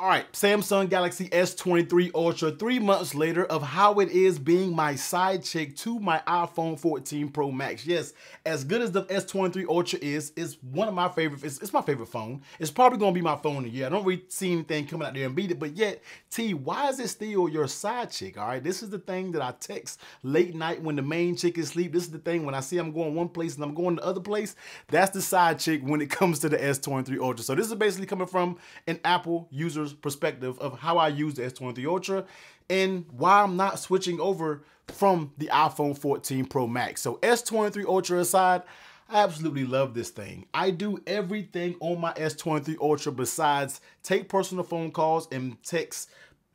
All right, Samsung Galaxy S23 Ultra, 3 months later, of how it is being my side chick to my iPhone 14 Pro Max. Yes, as good as the S23 Ultra is, it's one of my favorite, it's my favorite phone. It's probably gonna be my phone of the year. I don't really see anything coming out there and beat it, but yet, T, why is it still your side chick, all right? This is the thing that I text late night when the main chick is asleep. This is the thing when I see I'm going one place and I'm going the other place. That's the side chick when it comes to the S23 Ultra. So this is basically coming from an Apple user's perspective of how I use the S23 Ultra and why I'm not switching over from the iPhone 14 Pro Max. So S23 Ultra aside, I absolutely love this thing. I do everything on my S23 Ultra besides take personal phone calls and text,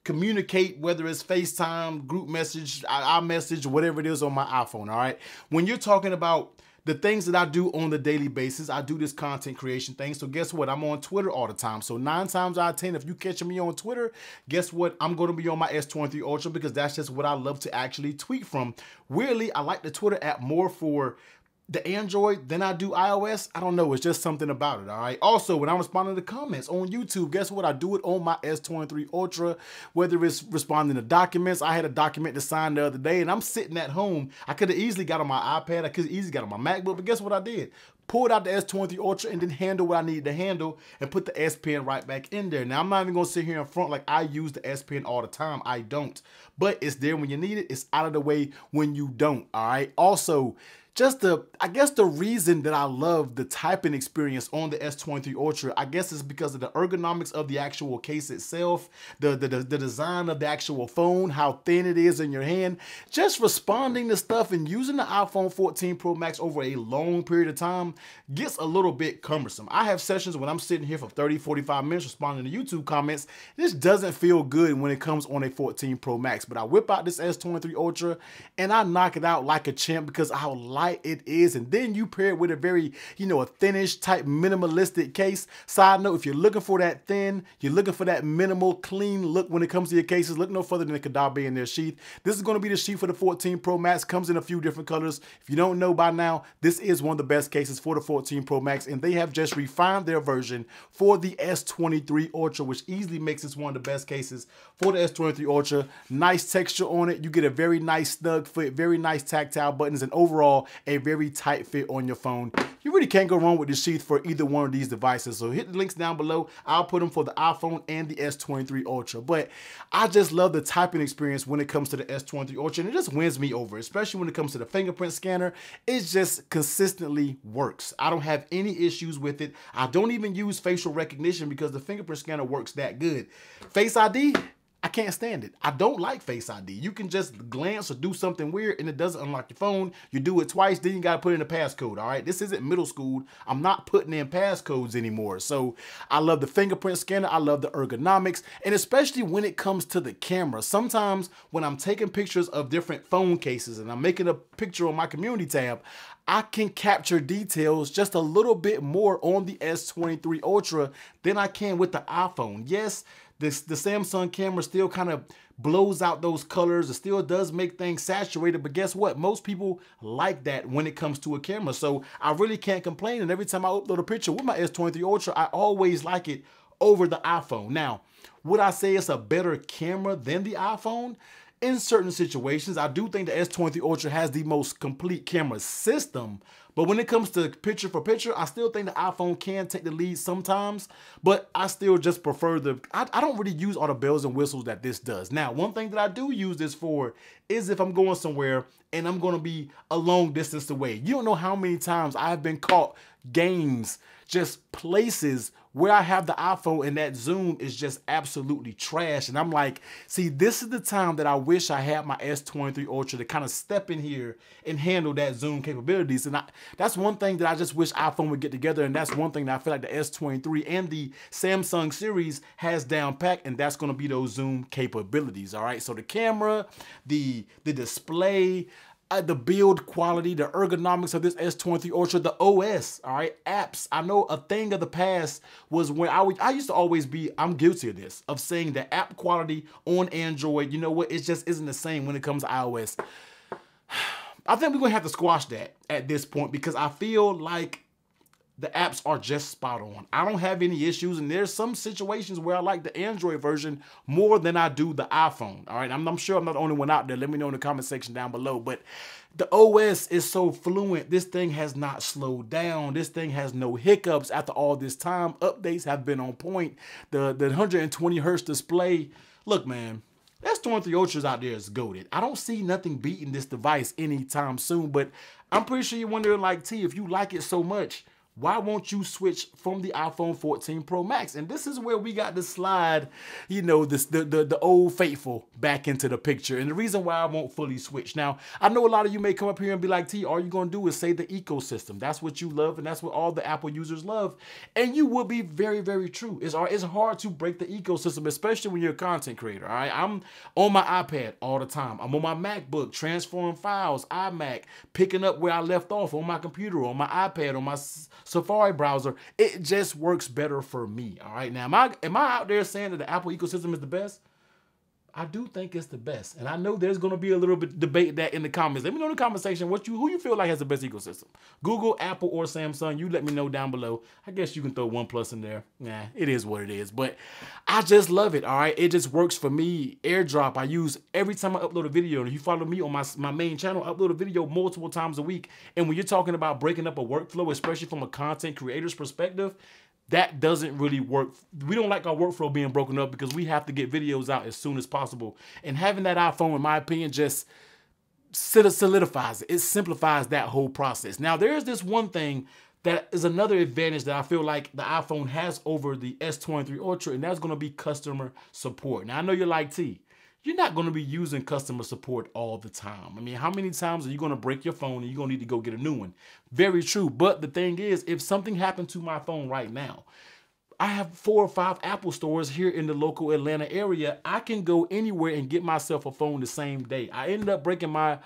communicate, whether it's FaceTime, group message, iMessage, whatever it is on my iPhone, all right? When you're talking about the things that I do on the daily basis, I do this content creation thing. So guess what? I'm on Twitter all the time. So 9 times out of 10, if you catch me on Twitter, guess what? I'm going to be on my S23 Ultra because that's just what I love to actually tweet from. Weirdly, I like the Twitter app more for the Android than I do iOS. I don't know, it's just something about it, all right? Also, when I'm responding to comments on YouTube, guess what? I do it on my S23 Ultra, whether it's responding to documents. I had a document to sign the other day, and I'm sitting at home. I could have easily got on my iPad, I could have easily got on my MacBook, but guess what I did? Pulled out the S23 Ultra and then handle what I needed to handle and put the S Pen right back in there. Now, I'm not even gonna sit here in front like I use the S Pen all the time. I don't, but it's there when you need it. It's out of the way when you don't, all right? Also, I guess the reason that I love the typing experience on the S23 Ultra, I guess is because of the ergonomics of the actual case itself, the design of the actual phone, how thin it is in your hand. Just responding to stuff and using the iPhone 14 Pro Max over a long period of time gets a little bit cumbersome. I have sessions when I'm sitting here for 30, 45 minutes responding to YouTube comments. This doesn't feel good when it comes on a 14 Pro Max, but I whip out this S23 Ultra and I knock it out like a champ because how light it is, and then you pair it with a very, a thinnish type minimalistic case. Side note, if you're looking for that thin, you're looking for that minimal, clean look when it comes to your cases, look no further than the Caudabe in their sheath. This is going to be the sheath for the 14 Pro Max. Comes in a few different colors. If you don't know by now, this is one of the best cases for the 14 Pro Max, and they have just refined their version for the S23 Ultra, which easily makes this one of the best cases for the S23 Ultra. Nice texture on it. You get a very nice snug fit, very nice tactile buttons, and overall, a very tight fit on your phone. You really can't go wrong with the sheath for either one of these devices. So hit the links down below. I'll put them for the iPhone and the S23 Ultra. But I just love the typing experience when it comes to the S23 Ultra, and it just wins me over, especially when it comes to the fingerprint scanner. It just consistently works. I don't have any issues with it. I don't even use facial recognition because the fingerprint scanner works that good. Face ID, I can't stand it. I don't like Face ID. You can just glance or do something weird and it doesn't unlock your phone. You do it twice, then you gotta put in a passcode, all right? This isn't middle school. I'm not putting in passcodes anymore. So I love the fingerprint scanner. I love the ergonomics, and especially when it comes to the camera. Sometimes when I'm taking pictures of different phone cases and I'm making a picture on my community tab, I can capture details just a little bit more on the S23 Ultra than I can with the iPhone. Yes, the Samsung camera still kind of blows out those colors. It still does make things saturated, but guess what? Most people like that when it comes to a camera. So I really can't complain. And every time I upload a picture with my S23 Ultra, I always like it over the iPhone. Now, would I say it's a better camera than the iPhone? In certain situations, I do think the S23 Ultra has the most complete camera system, but when it comes to picture for picture, I still think the iPhone can take the lead sometimes, but I still just prefer I don't really use all the bells and whistles that this does. Now, one thing that I do use this for is if I'm going somewhere and I'm gonna be a long distance away. You don't know how many times I've been caught games, just places where I have the iPhone and that zoom is just absolutely trash. And I'm like, see, this is the time that I wish I had my S23 Ultra to kind of step in here and handle that zoom capabilities. And that's one thing that I just wish iPhone would get together. And that's one thing that I feel like the S23 and the Samsung series has down pat, and that's gonna be those zoom capabilities, all right? So the camera, the display, the build quality, the ergonomics of this S23 Ultra, the OS, all right, apps. I know a thing of the past was when I used to always be, I'm guilty of this, of saying the app quality on Android, you know what, it just isn't the same when it comes to iOS. I think we're gonna have to squash that at this point because I feel like the apps are just spot on. I don't have any issues, and there's some situations where I like the Android version more than I do the iPhone. All right, I'm sure I'm not the only one out there. Let me know in the comment section down below. But the OS is so fluent. This thing has not slowed down. This thing has no hiccups after all this time. Updates have been on point. The 120 hertz display. Look, man, S23 Ultra's out there is goated. I don't see nothing beating this device anytime soon, but I'm pretty sure you're wondering, like, T, if you like it so much, why won't you switch from the iPhone 14 Pro Max? And this is where we got to slide, you know, the old faithful back into the picture. And the reason why I won't fully switch. Now, I know a lot of you may come up here and be like, T, all you're going to do is say the ecosystem. That's what you love, and that's what all the Apple users love. And you will be very, very true. It's hard to break the ecosystem, especially when you're a content creator, all right? I'm on my iPad all the time. I'm on my MacBook, transferring files, iMac, picking up where I left off on my computer, on my iPad, on my Safari browser. It just works better for me. All right. Now, am I out there saying that the Apple ecosystem is the best? I do think it's the best. And I know there's going to be a little bit debate that in the comments. Let me know in the comment section who you feel like has the best ecosystem. Google, Apple, or Samsung. You let me know down below. I guess you can throw OnePlus in there. Nah, it is what it is. But I just love it, all right? It just works for me. AirDrop, I use every time I upload a video. And if you follow me on my main channel, I upload a video multiple times a week. And when you're talking about breaking up a workflow, especially from a content creator's perspective, that doesn't really work. We don't like our workflow being broken up because we have to get videos out as soon as possible. And having that iPhone, in my opinion, just solidifies it. It simplifies that whole process. Now, there's this one thing that is another advantage that I feel like the iPhone has over the S23 Ultra, and that's going to be customer support. Now, I know you're like, T, you're not going to be using customer support all the time. I mean, how many times are you going to break your phone and you're going to need to go get a new one? Very true. But the thing is, if something happened to my phone right now, I have 4 or 5 Apple stores here in the local Atlanta area. I can go anywhere and get myself a phone the same day. I ended up breaking I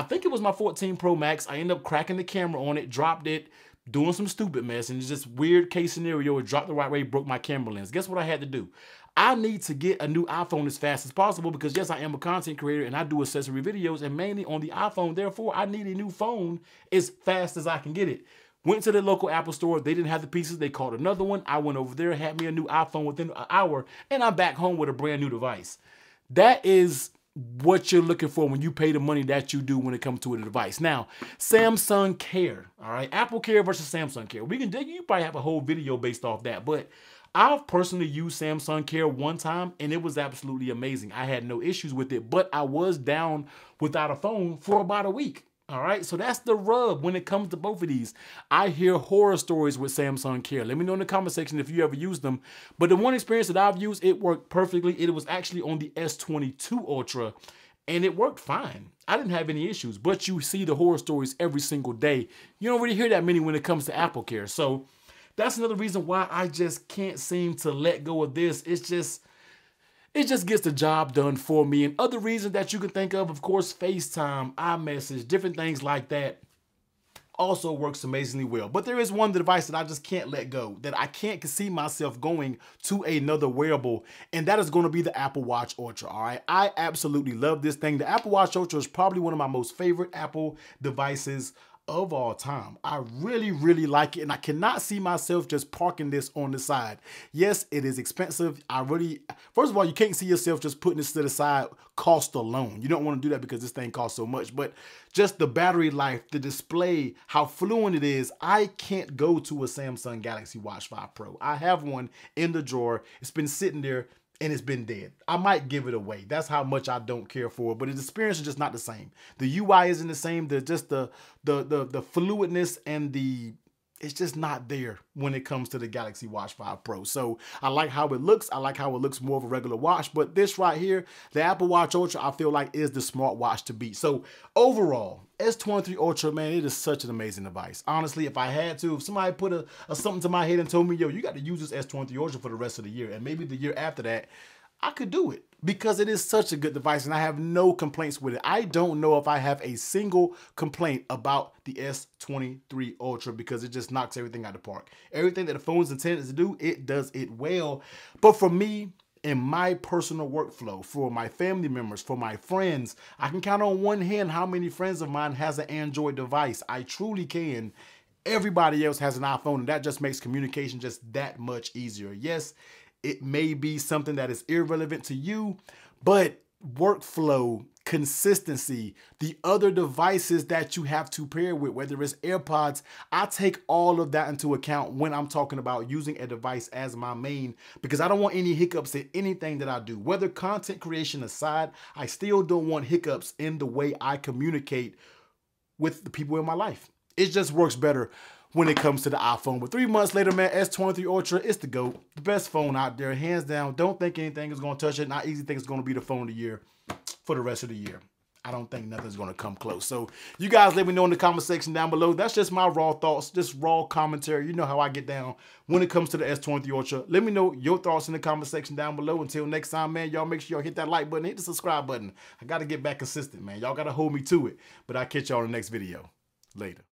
think it was my 14 Pro Max. I ended up cracking the camera on it, dropped it, doing some stupid mess, and it's just weird case scenario. It dropped the right way, broke my camera lens. Guess what I had to do? I need to get a new iPhone as fast as possible because, yes, I am a content creator and I do accessory videos and mainly on the iPhone. Therefore, I need a new phone as fast as I can get it. Went to the local Apple store. They didn't have the pieces. They called another one. I went over there, had me a new iPhone within an hour, and I'm back home with a brand new device. That is what you're looking for when you pay the money that you do when it comes to a device. Now, Samsung Care, all right? Apple Care versus Samsung Care. You probably have a whole video based off that, but I've personally used Samsung Care one time, and it was absolutely amazing. I had no issues with it, but I was down without a phone for about a week. All right, so that's the rub when it comes to both of these. I hear horror stories with Samsung Care. Let me know in the comment section if you ever used them. But the one experience that I've used, it worked perfectly. It was actually on the S22 Ultra, and it worked fine. I didn't have any issues, but you see the horror stories every single day. You don't really hear that many when it comes to Apple Care. So that's another reason why I just can't seem to let go of this. It just gets the job done for me. And other reasons that you can think of course, FaceTime, iMessage, different things like that also works amazingly well. But there is one device that I just can't let go, that I can't see myself going to another wearable, and that is going to be the Apple Watch Ultra, all right? I absolutely love this thing. The Apple Watch Ultra is probably one of my most favorite Apple devices of all time. I really, really like it, and I cannot see myself just parking this on the side. Yes, it is expensive. First of all, you can't see yourself just putting this to the side cost alone. You don't want to do that because this thing costs so much, but just the battery life, the display, how fluent it is. I can't go to a Samsung Galaxy Watch 5 Pro. I have one in the drawer. It's been sitting there and it's been dead. I might give it away. That's how much I don't care for it. But the experience is just not the same. The UI isn't the same. The fluidness and it's just not there when it comes to the Galaxy Watch 5 Pro. So I like how it looks. I like how it looks more of a regular watch. But this right here, the Apple Watch Ultra, I feel like is the smart watch to beat. So overall, S23 Ultra, man, it is such an amazing device. Honestly, if I had to, if somebody put something to my head and told me, yo, you got to use this S23 Ultra for the rest of the year, and maybe the year after that, I could do it because it is such a good device and I have no complaints with it. I don't know if I have a single complaint about the S23 Ultra because it just knocks everything out of the park. Everything that the phone's intended to do, it does it well. But for me, in my personal workflow, for my family members, for my friends, I can count on one hand how many friends of mine has an Android device. I truly can. Everybody else has an iPhone, and that just makes communication just that much easier. Yes, it may be something that is irrelevant to you, but workflow, consistency, the other devices that you have to pair with, whether it's AirPods, I take all of that into account when I'm talking about using a device as my main, because I don't want any hiccups in anything that I do. Whether content creation aside, I still don't want hiccups in the way I communicate with the people in my life. It just works better when it comes to the iPhone. But 3 months later, man, S23 Ultra, it's the GOAT. The best phone out there, hands down. Don't think anything is going to touch it. Not easy think it's going to be the phone of the year for the rest of the year. I don't think nothing's going to come close. So you guys let me know in the comment section down below. That's just my raw thoughts, just raw commentary. You know how I get down when it comes to the S23 Ultra. Let me know your thoughts in the comment section down below. Until next time, man, y'all make sure y'all hit that like button, hit the subscribe button. I got to get back consistent, man. Y'all got to hold me to it. But I'll catch y'all in the next video. Later.